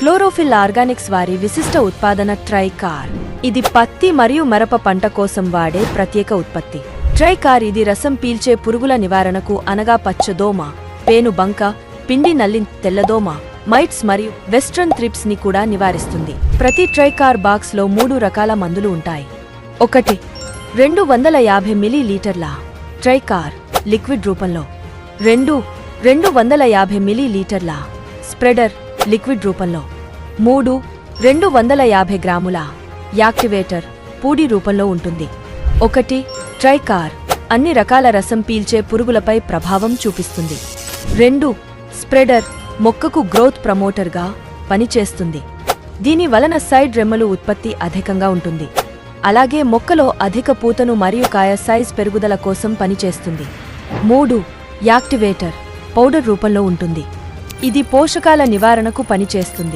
Chlorophyll Organics వారి విశిష్ట ఉత్పాదన ట్రైకార్. ఇది పత్తి మరియు మిరప పంట కోసం వాడే ప్రత్యేక ఉత్పత్తి. ట్రైకార్ ఇది రసం పీల్చే పురుగుల నివారణకు అనగా పచ్చదోమ, పేనుబంక, పిండి నల్లి, తెల్లదోమ, మైట్స్ మరియు వెస్ట్రన్ థ్రిప్స్ ని కూడా నివారిస్తుంది. ప్రతి ట్రైకార్ బాక్స్ లో 3 రకాల మందులు ఉంటాయి. 1 250 మిలీలీటర్ల ట్రైకార్ లిక్విడ్ రూపంలో, 2 250 మిలీలీటర్ల స్ప్రెడర్ లిక్విడ్ రూపంలో, 3 250 గ్రాముల యాక్టివేటర్ పూడి రూపంలో ఉంటుంది. 1 ట్రైకార్ అన్ని రకాల రసం పీల్చే పురుగులపై ప్రభావం చూపిస్తుంది. 2 స్ప్రెడర్ మొక్కకు గ్రోత్ ప్రమోటర్గా పనిచేస్తుంది. దీని వలన సైడ్ రెమ్మలు ఉత్పత్తి అధికంగా ఉంటుంది. అలాగే మొక్కలో అధిక పూతను మరియు కాయ సైజ్ పెరుగుదల కోసం పనిచేస్తుంది. 3 యాక్టివేటర్ పౌడర్ రూపంలో ఉంటుంది. ఇది పోషకాల నివారణకు పనిచేస్తుంది.